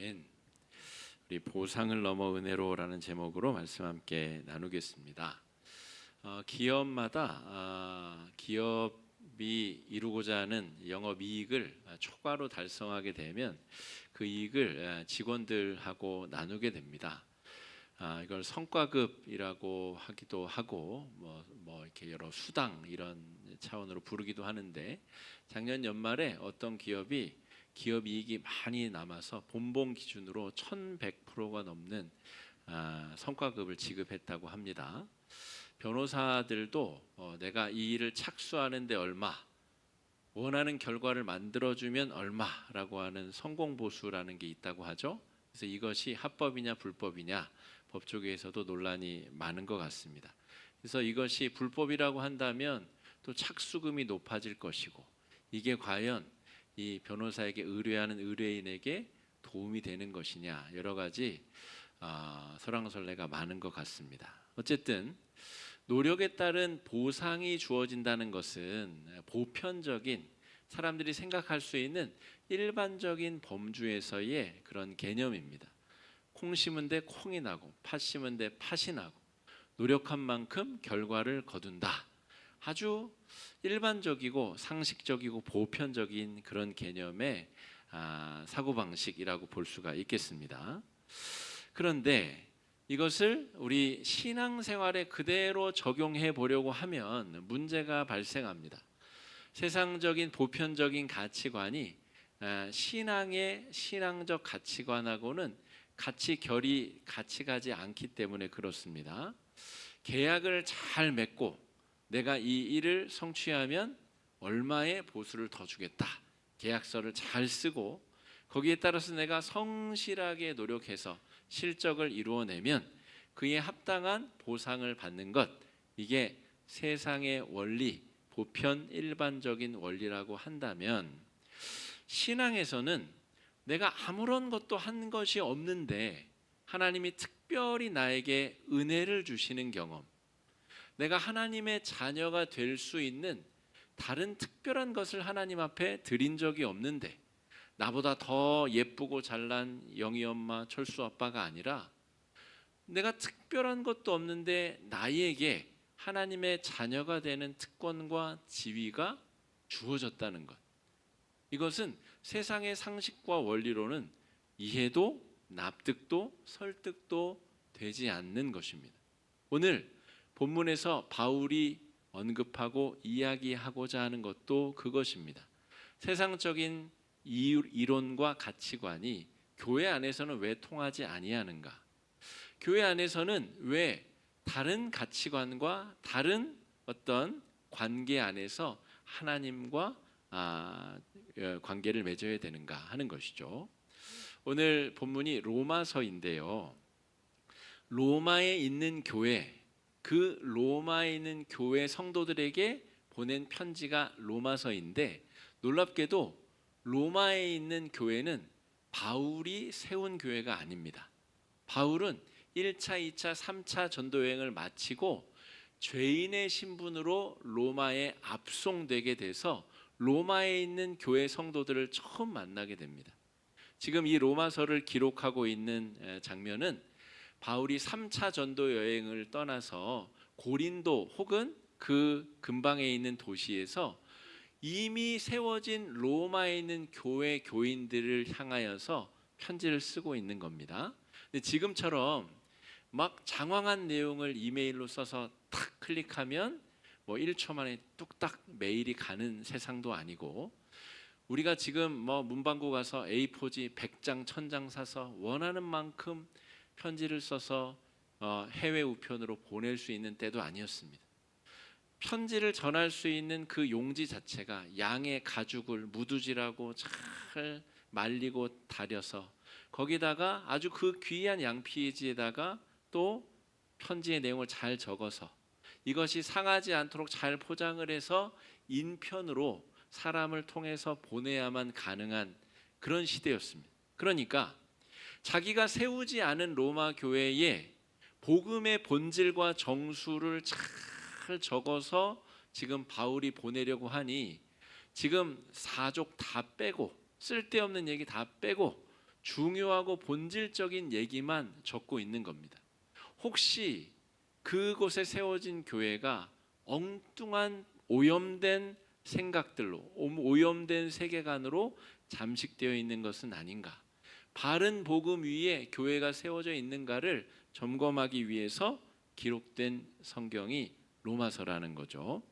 아멘. 우리 보상을 넘어 은혜로라는 제목으로 말씀 함께 나누겠습니다. 기업마다 기업이 이루고자 하는 영업이익을 초과로 달성하게 되면 그 이익을 직원들하고 나누게 됩니다. 이걸 성과급이라고 하기도 하고 뭐 이렇게 여러 수당 이런 차원으로 부르기도 하는데, 작년 연말에 어떤 기업이 기업 이익이 많이 남아서 본봉 기준으로 1100%가 넘는 성과급을 지급했다고 합니다. 변호사들도 내가 이 일을 착수하는데 얼마, 원하는 결과를 만들어주면 얼마라고 하는 성공보수라는 게 있다고 하죠. 그래서 이것이 합법이냐 불법이냐 법조계에서도 논란이 많은 것 같습니다. 그래서 이것이 불법이라고 한다면 또 착수금이 높아질 것이고, 이게 과연 이 변호사에게 의뢰하는 의뢰인에게 도움이 되는 것이냐, 여러 가지 설왕설래가 많은 것 같습니다. 어쨌든 노력에 따른 보상이 주어진다는 것은 보편적인, 사람들이 생각할 수 있는 일반적인 범주에서의 그런 개념입니다. 콩 심은 데 콩이 나고 팥 심은 데 팥이 나고 노력한 만큼 결과를 거둔다. 아주 일반적이고 상식적이고 보편적인 그런 개념의 사고방식이라고 볼 수가 있겠습니다. 그런데 이것을 우리 신앙생활에 그대로 적용해 보려고 하면 문제가 발생합니다. 세상적인 보편적인 가치관이 신앙의 신앙적 가치관하고는 결이 같이 가지 않기 때문에 그렇습니다. 계약을 잘 맺고 내가 이 일을 성취하면 얼마의 보수를 더 주겠다, 계약서를 잘 쓰고 거기에 따라서 내가 성실하게 노력해서 실적을 이루어내면 그에 합당한 보상을 받는 것, 이게 세상의 원리, 보편 일반적인 원리라고 한다면, 신앙에서는 내가 아무런 것도 한 것이 없는데 하나님이 특별히 나에게 은혜를 주시는 경험, 내가 하나님의 자녀가 될 수 있는 다른 특별한 것을 하나님 앞에 드린 적이 없는데, 나보다 더 예쁘고 잘난 영희 엄마, 철수 아빠가 아니라 내가 특별한 것도 없는데 나에게 하나님의 자녀가 되는 특권과 지위가 주어졌다는 것, 이것은 세상의 상식과 원리로는 이해도 납득도 설득도 되지 않는 것입니다. 오늘 본문에서 바울이 언급하고 이야기하고자 하는 것도 그것입니다. 세상적인 이론과 가치관이 교회 안에서는 왜 통하지 아니하는가? 교회 안에서는 왜 다른 가치관과 다른 어떤 관계 안에서 하나님과 관계를 맺어야 되는가 하는 것이죠. 오늘 본문이 로마서인데요, 로마에 있는 교회, 그 로마에 있는 교회 성도들에게 보낸 편지가 로마서인데, 놀랍게도 로마에 있는 교회는 바울이 세운 교회가 아닙니다. 바울은 1차, 2차, 3차 전도 여행을 마치고 죄인의 신분으로 로마에 압송되게 돼서 로마에 있는 교회 성도들을 처음 만나게 됩니다. 지금 이 로마서를 기록하고 있는 장면은 바울이 3차 전도 여행을 떠나서 고린도 혹은 그 근방에 있는 도시에서 이미 세워진 로마에 있는 교회 교인들을 향하여서 편지를 쓰고 있는 겁니다. 근데 지금처럼 막 장황한 내용을 이메일로 써서 탁 클릭하면 뭐 1초 만에 뚝딱 메일이 가는 세상도 아니고, 우리가 지금 문방구 가서 A4지 100장 1000장 사서 원하는 만큼 편지를 써서 해외 우편으로 보낼 수 있는 때도 아니었습니다. 편지를 전할 수 있는 그 용지 자체가 양의 가죽을 무두질하고 잘 말리고 다려서 거기다가 아주 그 귀한 양피지에다가 또 편지의 내용을 잘 적어서 이것이 상하지 않도록 잘 포장을 해서 인편으로 사람을 통해서 보내야만 가능한 그런 시대였습니다. 그러니까 자기가 세우지 않은 로마 교회에 복음의 본질과 정수를 잘 적어서 지금 바울이 보내려고 하니, 지금 사족 다 빼고 쓸데없는 얘기 다 빼고 중요하고 본질적인 얘기만 적고 있는 겁니다. 혹시 그곳에 세워진 교회가 엉뚱한 오염된 생각들로, 오염된 세계관으로 잠식되어 있는 것은 아닌가? 바른 복음 위에 교회가 세워져 있는가를 점검하기 위해서 기록된 성경이 로마서라는 거죠.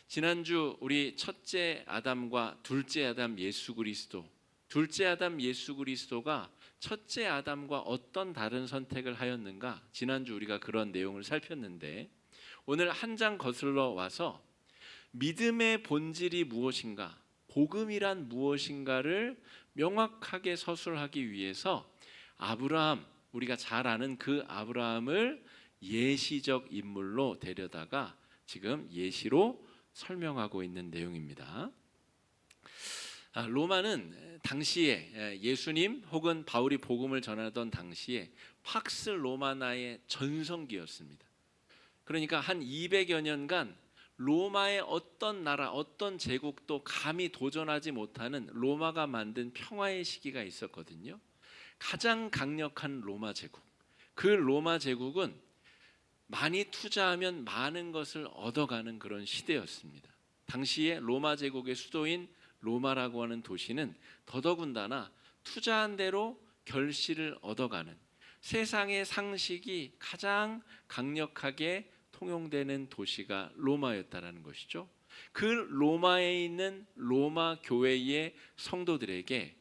지난주 우리 첫째 아담과 둘째 아담 예수 그리스도, 둘째 아담 예수 그리스도가 첫째 아담과 어떤 다른 선택을 하였는가? 지난주 우리가 그런 내용을 살폈는데, 오늘 한 장 거슬러 와서 믿음의 본질이 무엇인가, 복음이란 무엇인가를 명확하게 서술하기 위해서 아브라함, 우리가 잘 아는 그 아브라함을 예시적 인물로 데려다가 지금 예시로 설명하고 있는 내용입니다. 로마는 당시에 예수님 혹은 바울이 복음을 전하던 당시에 팍스 로마나의 전성기였습니다. 그러니까 한 200여 년간 로마의 어떤 나라, 어떤 제국도 감히 도전하지 못하는 로마가 만든 평화의 시기가 있었거든요. 가장 강력한 로마 제국. 그 로마 제국은 많이 투자하면 많은 것을 얻어가는 그런 시대였습니다. 당시에 로마 제국의 수도인 로마라고 하는 도시는 더더군다나 투자한 대로 결실을 얻어가는, 세상의 상식이 가장 강력하게 통용되는 도시가 로마였다라는 것이죠. 그 로마에 있는 로마 교회의 성도들에게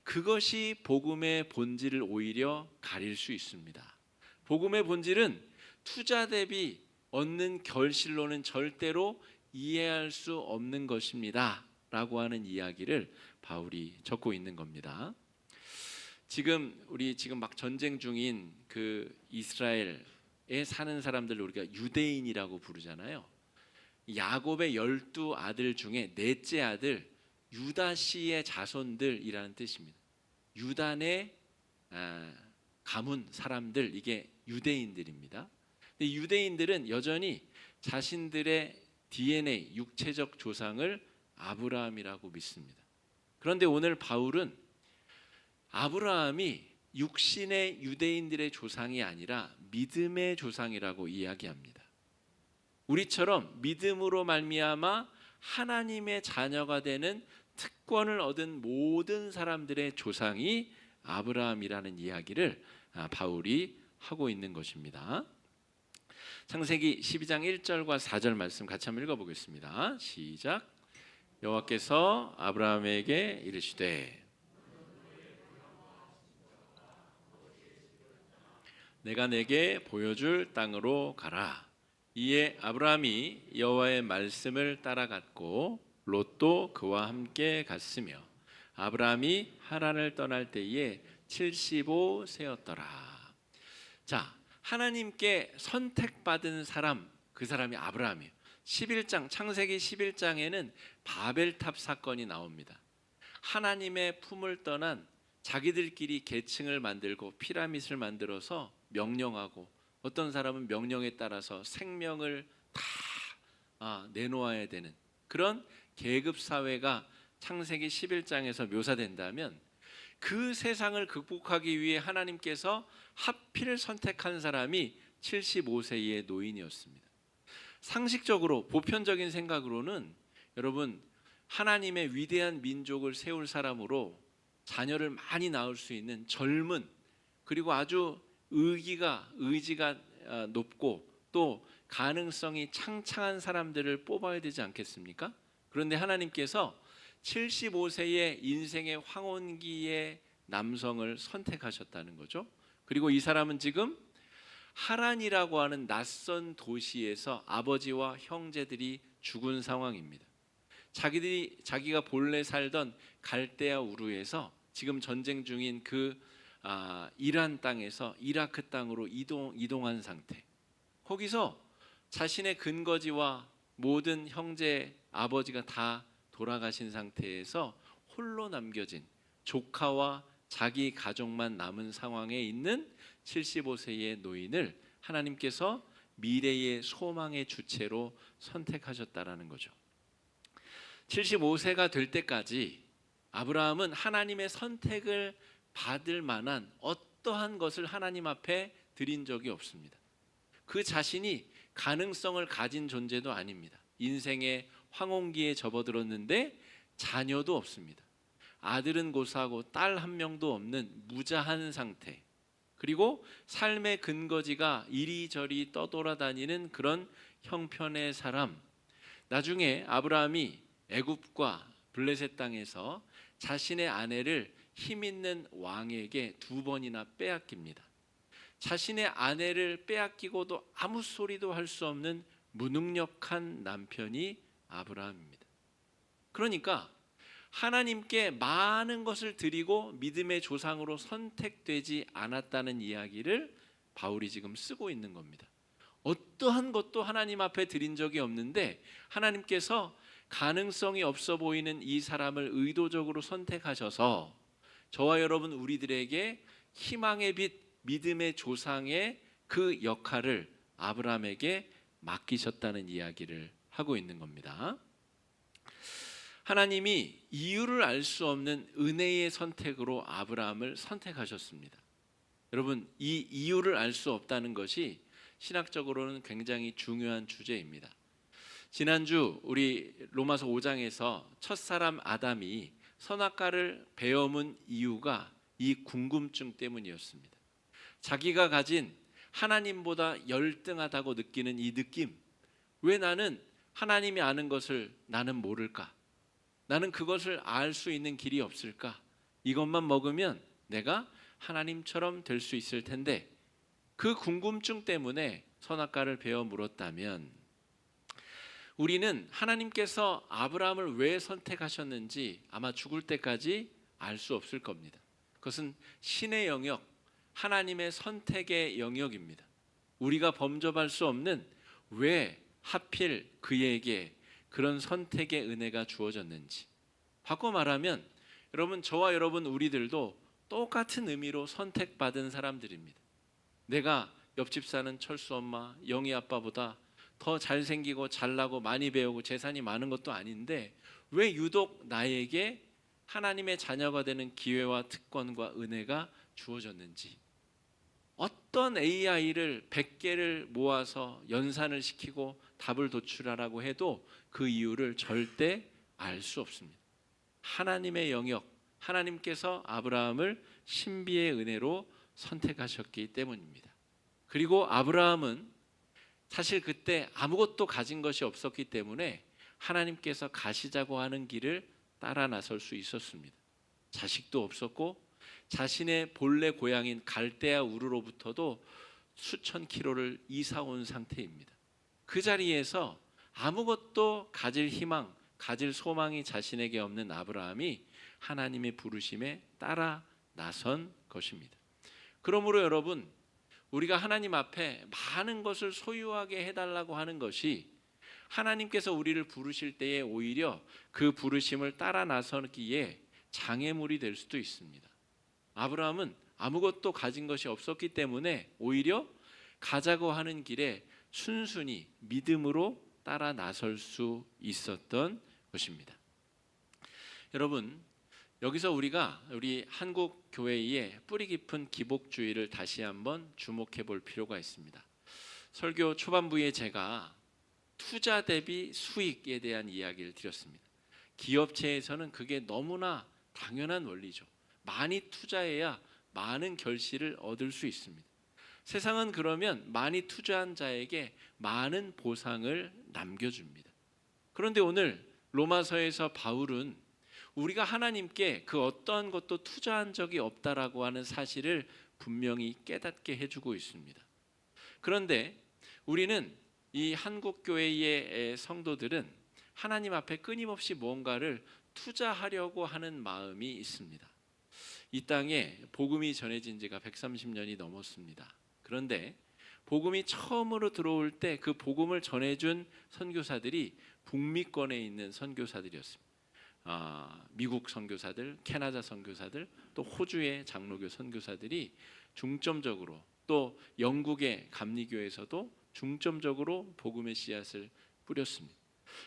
그것이 복음의 본질을 오히려 가릴 수 있습니다. 복음의 본질은 투자 대비 얻는 결실로는 절대로 이해할 수 없는 것입니다 라고 하는 이야기를 바울이 적고 있는 겁니다. 우리 지금 막 전쟁 중인 그 이스라엘에 사는 사람들을 우리가 유대인이라고 부르잖아요. 야곱의 12아들 중에 넷째 아들 유다 씨의 자손들이라는 뜻입니다. 유단의 가문 사람들, 이게 유대인들입니다. 근데 유대인들은 여전히 자신들의 DNA, 육체적 조상을 아브라함이라고 믿습니다. 그런데 오늘 바울은 아브라함이 육신의 유대인들의 조상이 아니라 믿음의 조상이라고 이야기합니다. 우리처럼 믿음으로 말미암아 하나님의 자녀가 되는 특권을 얻은 모든 사람들의 조상이 아브라함이라는 이야기를 바울이 하고 있는 것입니다. 창세기 12장 1절과 4절 말씀 같이 한번 읽어보겠습니다. 시작. 여호와께서 아브라함에게 이르시되 내가 내게 보여줄 땅으로 가라. 이에 아브라함이 여호와의 말씀을 따라갔고 롯도 그와 함께 갔으며 아브라함이 하란을 떠날 때에 75세였더라. 자, 하나님께 선택받은 사람, 그 사람이 아브라함이에요. 11장, 창세기 11장에는 바벨탑 사건이 나옵니다. 하나님의 품을 떠난 자기들끼리 계층을 만들고 피라밋을 만들어서 명령하고, 어떤 사람은 명령에 따라서 생명을 다 내놓아야 되는 그런 계급 사회가 창세기 11장에서 묘사된다면, 그 세상을 극복하기 위해 하나님께서 하필 선택한 사람이 75세의 노인이었습니다. 상식적으로 보편적인 생각으로는 여러분, 하나님의 위대한 민족을 세울 사람으로 자녀를 많이 낳을 수 있는 젊은, 그리고 아주 의지가 높고 또 가능성이 창창한 사람들을 뽑아야 되지 않겠습니까? 그런데 하나님께서 75세의 인생의 황혼기의 남성을 선택하셨다는 거죠. 그리고 이 사람은 지금 하란이라고 하는 낯선 도시에서 아버지와 형제들이 죽은 상황입니다. 자기가 본래 살던 갈대아 우르에서 지금 전쟁 중인 그 이란 땅에서 이라크 땅으로 이동한 상태. 거기서 자신의 근거지와 모든 형제, 아버지가 다 돌아가신 상태에서 홀로 남겨진 조카와 자기 가족만 남은 상황에 있는 75세의 노인을 하나님께서 미래의 소망의 주체로 선택하셨다라는 거죠. 75세가 될 때까지 아브라함은 하나님의 선택을 받을 만한 어떠한 것을 하나님 앞에 드린 적이 없습니다. 그 자신이 가능성을 가진 존재도 아닙니다. 인생의 황혼기에 접어들었는데 자녀도 없습니다. 아들은 고사하고 딸 한 명도 없는 무자한 상태, 그리고 삶의 근거지가 이리저리 떠돌아다니는 그런 형편의 사람. 나중에 아브라함이 애굽과 블레셋 땅에서 자신의 아내를 힘있는 왕에게 2번이나 빼앗깁니다. 자신의 아내를 빼앗기고도 아무 소리도 할 수 없는 무능력한 남편이 아브라함입니다. 그러니까 하나님께 많은 것을 드리고 믿음의 조상으로 선택되지 않았다는 이야기를 바울이 지금 쓰고 있는 겁니다. 어떠한 것도 하나님 앞에 드린 적이 없는데 하나님께서 가능성이 없어 보이는 이 사람을 의도적으로 선택하셔서 저와 여러분 우리들에게 희망의 빛, 믿음의 조상의 그 역할을 아브라함에게 맡기셨다는 이야기를 하고 있는 겁니다. 하나님이 이유를 알 수 없는 은혜의 선택으로 아브라함을 선택하셨습니다. 여러분, 이 이유를 알 수 없다는 것이 신학적으로는 굉장히 중요한 주제입니다. 지난주 우리 로마서 5장에서 첫사람 아담이 선악과를 베어문 이유가 이 궁금증 때문이었습니다. 자기가 가진 하나님보다 열등하다고 느끼는 이 느낌, 왜 나는 하나님이 아는 것을 나는 모를까? 나는 그것을 알 수 있는 길이 없을까? 이것만 먹으면 내가 하나님처럼 될 수 있을 텐데, 그 궁금증 때문에 선악과를 베어 물었다면 우리는 하나님께서 아브라함을 왜 선택하셨는지 아마 죽을 때까지 알 수 없을 겁니다. 그것은 신의 영역, 하나님의 선택의 영역입니다. 우리가 범접할 수 없는 왜 하필 그에게 그런 선택의 은혜가 주어졌는지. 바꿔 말하면 여러분, 저와 여러분 우리들도 똑같은 의미로 선택받은 사람들입니다. 내가 옆집 사는 철수 엄마, 영희 아빠보다 더 잘생기고 잘나고 많이 배우고 재산이 많은 것도 아닌데 왜 유독 나에게 하나님의 자녀가 되는 기회와 특권과 은혜가 주어졌는지. 어떤 AI를 100개를 모아서 연산을 시키고 답을 도출하라고 해도 그 이유를 절대 알 수 없습니다. 하나님의 영역, 하나님께서 아브라함을 신비의 은혜로 선택하셨기 때문입니다. 그리고 아브라함은 사실 그때 아무것도 가진 것이 없었기 때문에 하나님께서 가시자고 하는 길을 따라 나설 수 있었습니다. 자식도 없었고 자신의 본래 고향인 갈대아 우르로부터도 수천 킬로를 이사 온 상태입니다. 그 자리에서 아무것도 가질 희망, 가질 소망이 자신에게 없는 아브라함이 하나님의 부르심에 따라 나선 것입니다. 그러므로 여러분, 우리가 하나님 앞에 많은 것을 소유하게 해달라고 하는 것이 하나님께서 우리를 부르실 때에 오히려 그 부르심을 따라 나서기에 장애물이 될 수도 있습니다. 아브라함은 아무것도 가진 것이 없었기 때문에 오히려 가자고 하는 길에 순순히 믿음으로 따라 나설 수 있었던 것입니다. 여러분, 여기서 우리가 우리 한국 교회의 뿌리 깊은 기복주의를 다시 한번 주목해 볼 필요가 있습니다. 설교 초반부에 제가 투자 대비 수익에 대한 이야기를 드렸습니다. 기업체에서는 그게 너무나 당연한 원리죠. 많이 투자해야 많은 결실을 얻을 수 있습니다. 세상은 그러면 많이 투자한 자에게 많은 보상을 남겨줍니다. 그런데 오늘 로마서에서 바울은 우리가 하나님께 그 어떠한 것도 투자한 적이 없다라고 하는 사실을 분명히 깨닫게 해주고 있습니다. 그런데 우리는 이 한국교회의 성도들은 하나님 앞에 끊임없이 뭔가를 투자하려고 하는 마음이 있습니다. 이 땅에 복음이 전해진 지가 130년이 넘었습니다. 그런데 복음이 처음으로 들어올 때 그 복음을 전해준 선교사들이 북미권에 있는 선교사들이었습니다. 미국 선교사들, 캐나다 선교사들, 또 호주의 장로교 선교사들이 중점적으로, 또 영국의 감리교에서도 중점적으로 복음의 씨앗을 뿌렸습니다.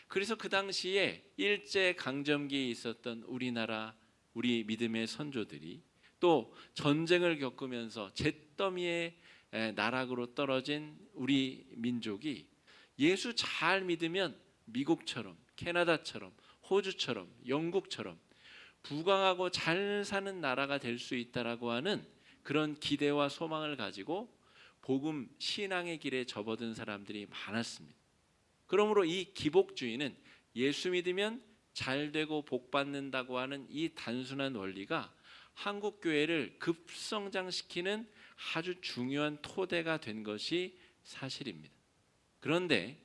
그래서 그 당시에 일제 강점기에 있었던 우리나라 우리 믿음의 선조들이 또 전쟁을 겪으면서 잿더미의 나락으로 떨어진 우리 민족이 예수 잘 믿으면 미국처럼, 캐나다처럼, 호주처럼, 영국처럼 부강하고 잘 사는 나라가 될 수 있다라고 하는 그런 기대와 소망을 가지고 복음 신앙의 길에 접어든 사람들이 많았습니다. 그러므로 이 기복주의는 예수 믿으면 잘 되고 복 받는다고 하는 이 단순한 원리가 한국 교회를 급성장시키는 아주 중요한 토대가 된 것이 사실입니다. 그런데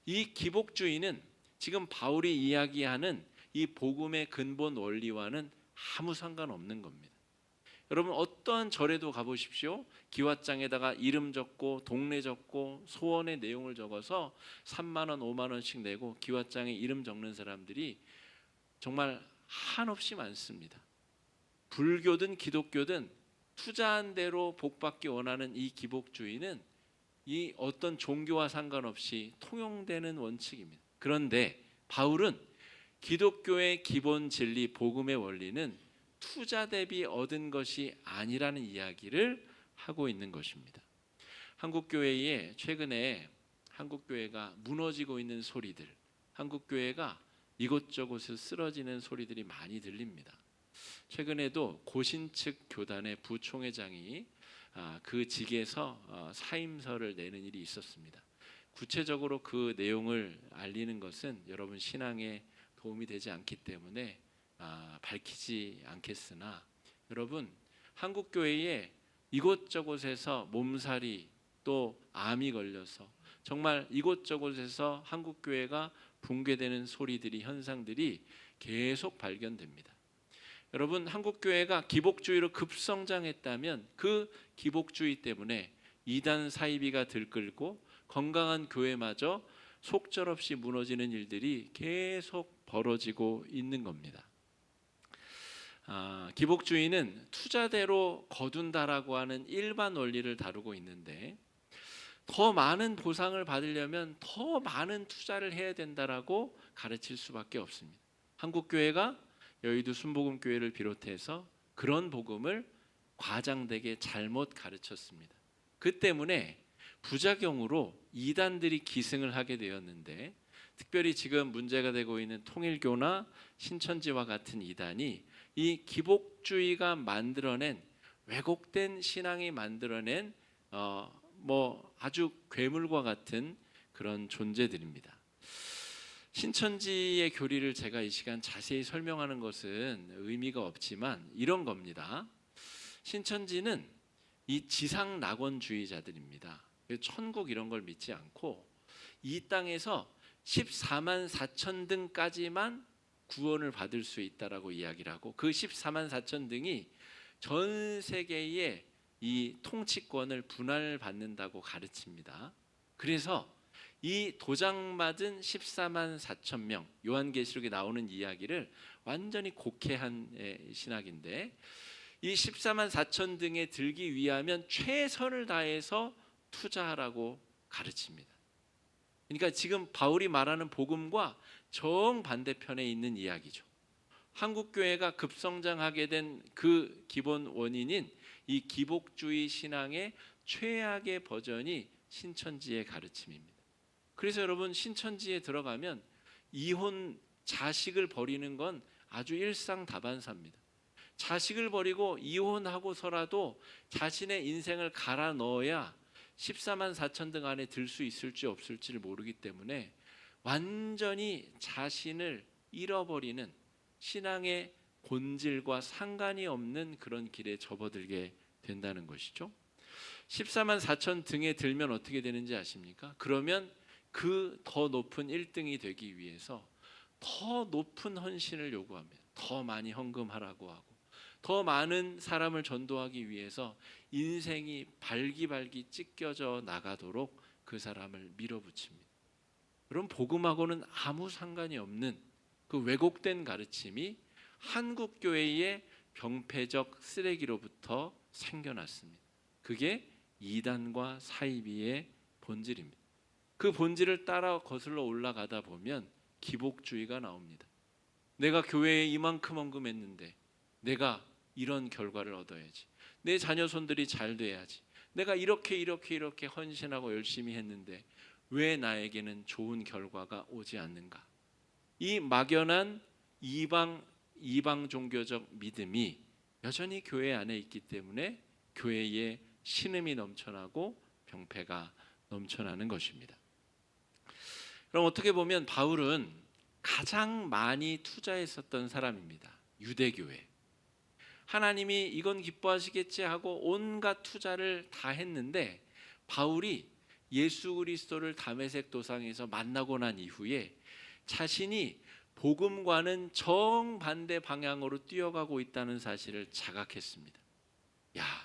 이 기복주의는 지금 바울이 이야기하는 이 복음의 근본 원리와는 아무 상관없는 겁니다. 여러분 어떠한 절에도 가보십시오. 기왓장에다가 이름 적고 동네 적고 소원의 내용을 적어서 3만 원, 5만 원씩 내고 기왓장에 이름 적는 사람들이 정말 한없이 많습니다. 불교든 기독교든 투자한 대로 복받기 원하는 이 기복주의는 이 어떤 종교와 상관없이 통용되는 원칙입니다. 그런데 바울은 기독교의 기본 진리 복음의 원리는 투자 대비 얻은 것이 아니라는 이야기를 하고 있는 것입니다. 한국교회에 최근에 한국교회가 무너지고 있는 소리들, 한국교회가 이곳저곳에 쓰러지는 소리들이 많이 들립니다. 최근에도 고신 측 교단의 부총회장이 그 직에서 사임서를 내는 일이 있었습니다. 구체적으로 그 내용을 알리는 것은 여러분 신앙에 도움이 되지 않기 때문에 밝히지 않겠으나 여러분 한국교회에 이곳저곳에서 몸살이 또 암이 걸려서 정말 이곳저곳에서 한국교회가 붕괴되는 소리들이 현상들이 계속 발견됩니다. 여러분 한국교회가 기복주의로 급성장했다면 그 기복주의 때문에 이단 사이비가 들끓고 건강한 교회마저 속절없이 무너지는 일들이 계속 벌어지고 있는 겁니다. 기복주의는 투자대로 거둔다라고 하는 일반 원리를 다루고 있는데 더 많은 보상을 받으려면 더 많은 투자를 해야 된다라고 가르칠 수밖에 없습니다. 한국교회가 여의도 순복음교회를 비롯해서 그런 복음을 과장되게 잘못 가르쳤습니다. 그 때문에 부작용으로 이단들이 기승을 하게 되었는데 특별히 지금 문제가 되고 있는 통일교나 신천지와 같은 이단이 이 기복주의가 만들어낸 왜곡된 신앙이 만들어낸 아주 괴물과 같은 그런 존재들입니다. 신천지의 교리를 제가 이 시간 자세히 설명하는 것은 의미가 없지만 이런 겁니다. 신천지는 이 지상 낙원주의자들입니다. 천국 이런 걸 믿지 않고 이 땅에서 14만 4천 등까지만 구원을 받을 수 있다라고 이야기를 하고 그 14만 4천 등이 전 세계의 이 통치권을 분할받는다고 가르칩니다. 그래서 이 도장맞은 14만 4천 명 요한계시록에 나오는 이야기를 완전히 곡해한 신학인데 이 14만 4천 등에 들기 위하면 최선을 다해서 투자하라고 가르칩니다. 그러니까 지금 바울이 말하는 복음과 정반대편에 있는 이야기죠. 한국교회가 급성장하게 된 그 기본 원인인 이 기복주의 신앙의 최악의 버전이 신천지의 가르침입니다. 그래서 여러분 신천지에 들어가면 이혼 자식을 버리는 건 아주 일상다반사입니다. 자식을 버리고 이혼하고서라도 자신의 인생을 갈아 넣어야 14만 4천 등 안에 들 수 있을지 없을지를 모르기 때문에 완전히 자신을 잃어버리는 신앙의 본질과 상관이 없는 그런 길에 접어들게 된다는 것이죠. 14만 4천 등에 들면 어떻게 되는지 아십니까? 그러면 그 더 높은 1등이 되기 위해서 더 높은 헌신을 요구합니다. 더 많이 헌금하라고 하고 더 많은 사람을 전도하기 위해서 인생이 발기발기 찢겨져 나가도록 그 사람을 밀어붙입니다. 그럼 복음하고는 아무 상관이 없는 그 왜곡된 가르침이 한국교회의 병폐적 쓰레기로부터 생겨났습니다. 그게 이단과 사이비의 본질입니다. 그 본질을 따라 거슬러 올라가다 보면 기복주의가 나옵니다. 내가 교회에 이만큼 헌금했는데 내가 이런 결과를 얻어야지. 내 자녀손들이 잘 돼야지. 내가 이렇게 헌신하고 열심히 했는데 왜 나에게는 좋은 결과가 오지 않는가? 이 막연한 이방 종교적 믿음이 여전히 교회 안에 있기 때문에 교회에 신음이 넘쳐나고 병폐가 넘쳐나는 것입니다. 그럼 어떻게 보면 바울은 가장 많이 투자했었던 사람입니다. 유대교회. 하나님이 이건 기뻐하시겠지 하고 온갖 투자를 다 했는데 바울이 예수 그리스도를 다메섹 도상에서 만나고 난 이후에 자신이 복음과는 정반대 방향으로 뛰어가고 있다는 사실을 자각했습니다.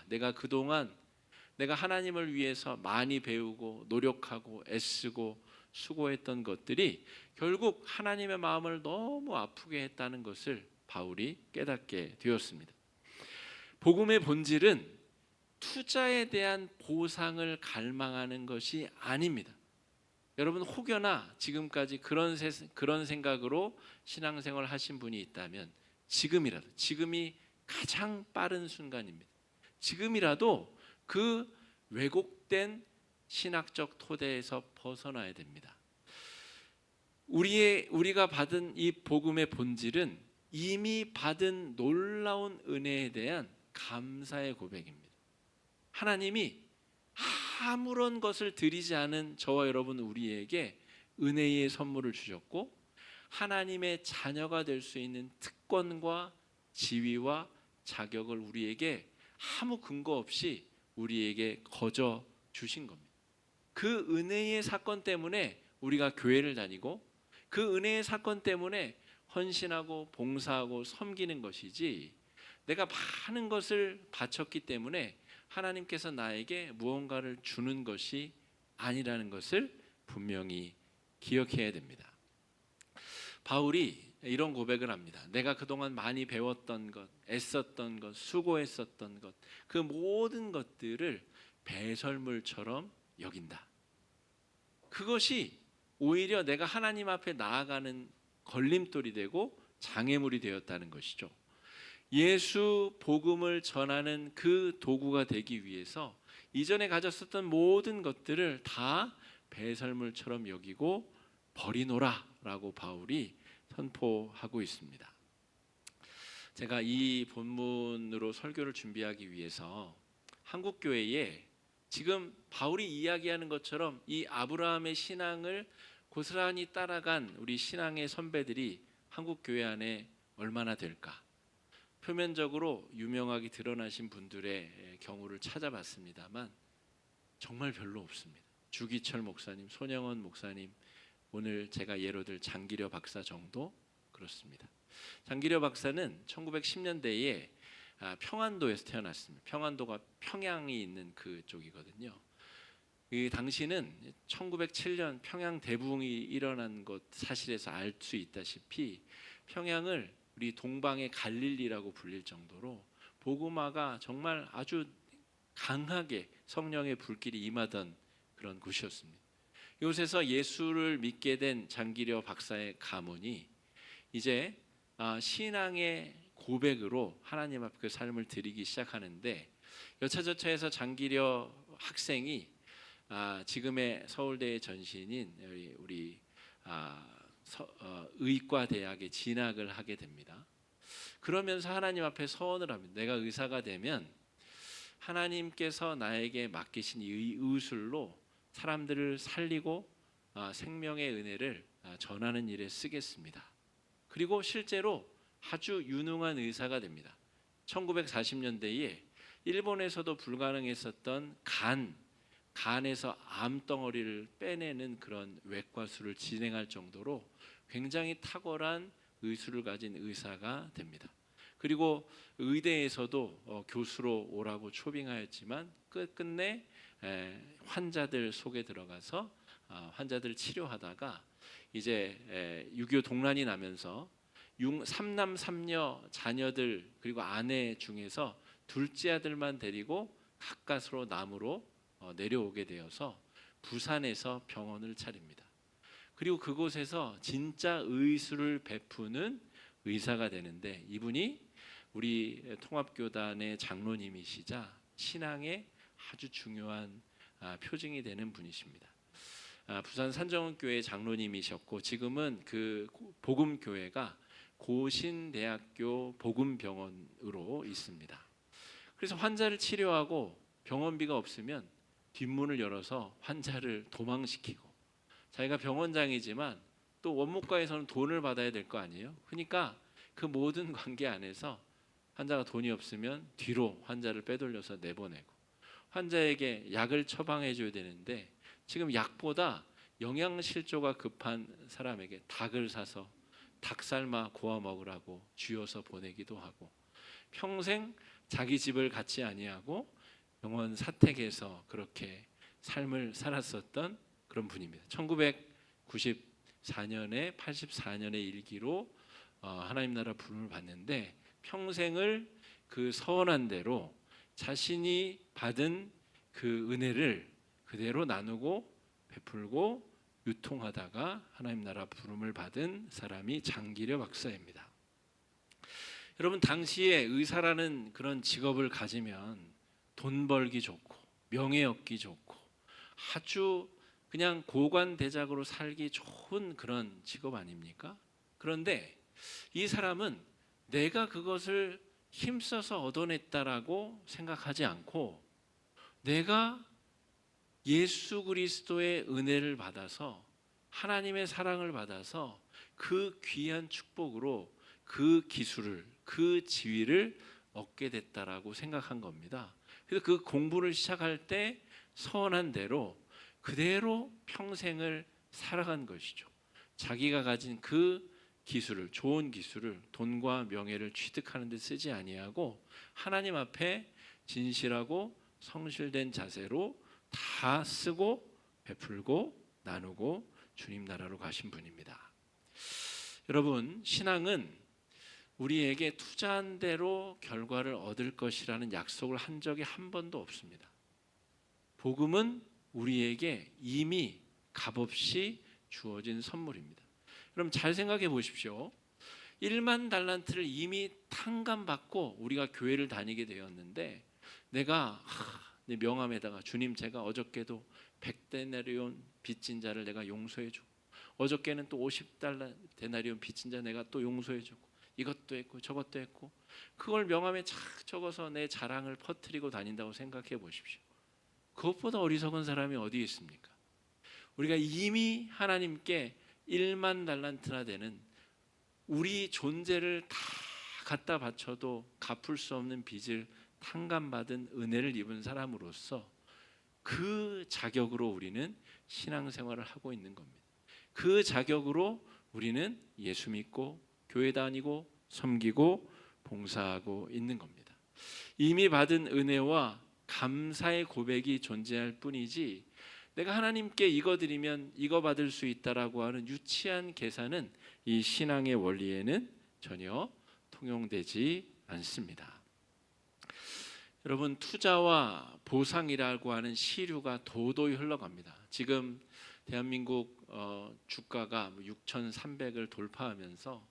내가 그동안 내가 하나님을 위해서 많이 배우고 노력하고 애쓰고 수고했던 것들이 결국 하나님의 마음을 너무 아프게 했다는 것을 바울이 깨닫게 되었습니다. 복음의 본질은 투자에 대한 보상을 갈망하는 것이 아닙니다. 여러분 혹여나 지금까지 그런 생각으로 신앙생활 하신 분이 있다면 지금이 가장 빠른 순간입니다. 지금이라도 그 왜곡된 신학적 토대에서 벗어나야 됩니다. 우리가 받은 이 복음의 본질은 이미 받은 놀라운 은혜에 대한 감사의 고백입니다. 하나님이 아무런 것을 드리지 않은 저와 여러분 우리에게 은혜의 선물을 주셨고 하나님의 자녀가 될 수 있는 특권과 지위와 자격을 우리에게 아무 근거 없이 우리에게 거저 주신 겁니다. 그 은혜의 사건 때문에 우리가 교회를 다니고 그 은혜의 사건 때문에 헌신하고 봉사하고 섬기는 것이지 내가 많은 것을 바쳤기 때문에 하나님께서 나에게 무언가를 주는 것이 아니라는 것을 분명히 기억해야 됩니다. 바울이 이런 고백을 합니다. 내가 그동안 많이 배웠던 것, 애썼던 것, 수고했었던 것, 그 모든 것들을 배설물처럼 여긴다. 그것이 오히려 내가 하나님 앞에 나아가는 걸림돌이 되고 장애물이 되었다는 것이죠. 예수 복음을 전하는 그 도구가 되기 위해서 이전에 가졌었던 모든 것들을 다 배설물처럼 여기고 버리노라 라고 바울이 선포하고 있습니다. 제가 이 본문으로 설교를 준비하기 위해서 한국교회에 지금 바울이 이야기하는 것처럼 이 아브라함의 신앙을 고스란히 따라간 우리 신앙의 선배들이 한국교회 안에 얼마나 될까? 표면적으로 유명하게 드러나신 분들의 경우를 찾아봤습니다만 정말 별로 없습니다. 주기철 목사님, 손영원 목사님, 오늘 제가 예로 들 장기려 박사 정도 그렇습니다. 장기려 박사는 1910년대에 평안도에서 태어났습니다. 평안도가 평양이 있는 그쪽이거든요. 이 당시는 1907년 평양 대붕이 일어난 것 사실에서 알 수 있다시피 평양을 우리 동방의 갈릴리라고 불릴 정도로 복음화가 정말 아주 강하게 성령의 불길이 임하던 그런 곳이었습니다. 이곳에서 예수를 믿게 된 장기려 박사의 가문이 이제 신앙의 고백으로 하나님 앞에 그 삶을 드리기 시작하는데 여차저차해서 장기려 학생이 지금의 서울대의 전신인 우리 의과대학에 진학을 하게 됩니다. 그러면서 하나님 앞에 서원을 합니다. 내가 의사가 되면 하나님께서 나에게 맡기신 이 의술로 사람들을 살리고 생명의 은혜를 전하는 일에 쓰겠습니다. 그리고 실제로 아주 유능한 의사가 됩니다. 1940년대에 일본에서도 불가능했었던 간에서 암덩어리를 빼내는 그런 외과술을 진행할 정도로 굉장히 탁월한 의술을 가진 의사가 됩니다. 그리고 의대에서도 교수로 오라고 초빙하였지만 끝내 환자들 속에 들어가서 환자들을 치료하다가 이제 6.25 동란이 나면서 3남 3녀 자녀들 그리고 아내 중에서 둘째 아들만 데리고 가까스로 남으로 내려오게 되어서 부산에서 병원을 차립니다. 그리고 그곳에서 진짜 의술을 베푸는 의사가 되는데 이분이 우리 통합교단의 장로님이시자 신앙의 아주 중요한 표징이 되는 분이십니다. 부산 산정원교회 장로님이셨고 지금은 그 복음교회가 고신대학교 복음병원으로 있습니다. 그래서 환자를 치료하고 병원비가 없으면 뒷문을 열어서 환자를 도망시키고, 자기가 병원장이지만 또 원무과에서는 돈을 받아야 될 거 아니에요. 그러니까 그 모든 관계 안에서 환자가 돈이 없으면 뒤로 환자를 빼돌려서 내보내고, 환자에게 약을 처방해 줘야 되는데 지금 약보다 영양실조가 급한 사람에게 닭을 사서 닭 삶아 구워 먹으라고 쥐어서 보내기도 하고, 평생 자기 집을 갖지 아니하고 병원 사택에서 그렇게 삶을 살았었던 그런 분입니다. 1994년에 84년의 일기로 하나님 나라 부름을 받는데 평생을 그 서원한 대로 자신이 받은 그 은혜를 그대로 나누고 베풀고 유통하다가 하나님 나라 부름을 받은 사람이 장기려 박사입니다. 여러분, 당시에 의사라는 그런 직업을 가지면 돈 벌기 좋고 명예 얻기 좋고 아주 그냥 고관대작으로 살기 좋은 그런 직업 아닙니까? 그런데 이 사람은 내가 그것을 힘써서 얻어냈다라고 생각하지 않고, 내가 예수 그리스도의 은혜를 받아서 하나님의 사랑을 받아서 그 귀한 축복으로 그 기술을, 그 지위를 얻게 됐다라고 생각한 겁니다. 그래서 그 공부를 시작할 때 서원한 대로 그대로 평생을 살아간 것이죠. 자기가 가진 그 기술을, 좋은 기술을 돈과 명예를 취득하는 데 쓰지 아니하고 하나님 앞에 진실하고 성실된 자세로 다 쓰고 베풀고 나누고 주님 나라로 가신 분입니다. 여러분, 신앙은 우리에게 투자한 대로 결과를 얻을 것이라는 약속을 한 적이 한 번도 없습니다. 복음은 우리에게 이미 값없이 주어진 선물입니다. 그럼 잘 생각해 보십시오. 1만 달란트를 이미 탕감받고 우리가 교회를 다니게 되었는데, 내가 내 명함에다가 주님, 제가 어저께도 100데나리온 빚진 자를 내가 용서해 주고, 어저께는 또 50데나리온 빚진 자 내가 또 용서해 주고, 이것도 했고 저것도 했고, 그걸 명함에 착 적어서 내 자랑을 퍼뜨리고 다닌다고 생각해 보십시오. 그것보다 어리석은 사람이 어디 있습니까? 우리가 이미 하나님께 1만 달란트나 되는 우리 존재를 다 갖다 바쳐도 갚을 수 없는 빚을 탕감받은 은혜를 입은 사람으로서 그 자격으로 우리는 신앙생활을 하고 있는 겁니다. 그 자격으로 우리는 예수 믿고 교회 다니고 섬기고 봉사하고 있는 겁니다. 이미 받은 은혜와 감사의 고백이 존재할 뿐이지, 내가 하나님께 이거 드리면 이거 받을 수 있다라고 하는 유치한 계산은 이 신앙의 원리에는 전혀 통용되지 않습니다. 여러분, 투자와 보상이라고 하는 시류가 도도히 흘러갑니다. 지금 대한민국 주가가 6,300을 돌파하면서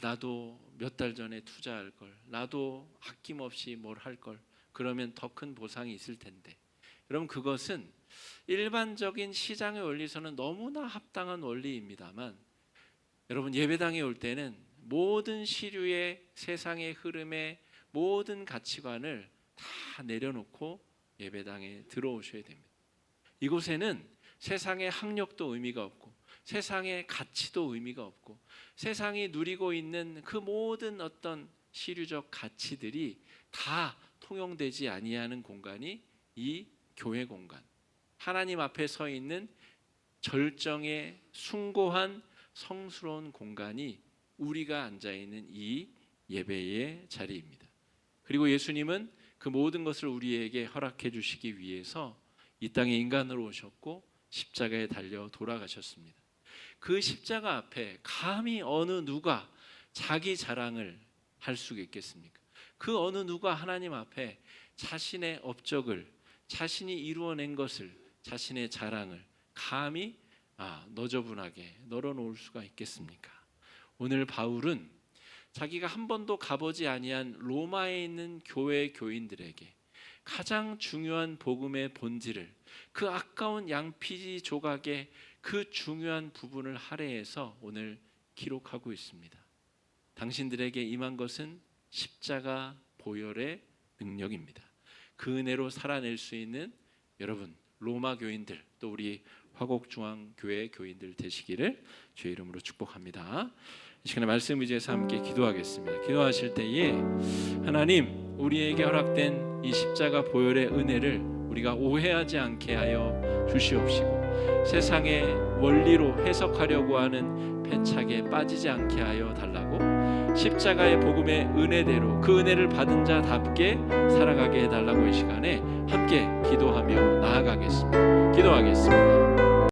나도 몇 달 전에 투자할 걸, 나도 아낌없이 뭘 할 걸, 그러면 더 큰 보상이 있을 텐데. 여러분, 그것은 일반적인 시장의 원리에서는 너무나 합당한 원리입니다만, 여러분, 예배당에 올 때는 모든 시류의 세상의 흐름의 모든 가치관을 다 내려놓고 예배당에 들어오셔야 됩니다. 이곳에는 세상의 학력도 의미가 없고 세상의 가치도 의미가 없고 세상이 누리고 있는 그 모든 어떤 시류적 가치들이 다 통용되지 아니하는 공간이 이 교회 공간, 하나님 앞에 서 있는 절정의 숭고한 성스러운 공간이 우리가 앉아있는 이 예배의 자리입니다. 그리고 예수님은 그 모든 것을 우리에게 허락해 주시기 위해서 이 땅에 인간으로 오셨고 십자가에 달려 돌아가셨습니다. 그 십자가 앞에 감히 어느 누가 자기 자랑을 할 수가 있겠습니까? 그 어느 누가 하나님 앞에 자신의 업적을, 자신이 이루어낸 것을, 자신의 자랑을 감히 너저분하게 널어놓을 수가 있겠습니까? 오늘 바울은 자기가 한 번도 가보지 아니한 로마에 있는 교회 교인들에게 가장 중요한 복음의 본질을, 그 아까운 양피지 조각의 그 중요한 부분을 할애해서 오늘 기록하고 있습니다. 당신들에게 임한 것은 십자가 보혈의 능력입니다. 그 은혜로 살아낼 수 있는 여러분 로마 교인들, 또 우리 화곡중앙교회 교인들 되시기를 주의 이름으로 축복합니다. 이 시간에 말씀 의지해서 함께 기도하겠습니다. 기도하실 때에 하나님, 우리에게 허락된 이 십자가 보혈의 은혜를 우리가 오해하지 않게 하여 주시옵시고, 세상의 원리로 해석하려고 하는 패착에 빠지지 않게 하여 달라고, 십자가의 복음의 은혜대로 그 은혜를 받은 자답게 살아가게 해달라고 이 시간에 함께 기도하며 나아가겠습니다. 기도하겠습니다.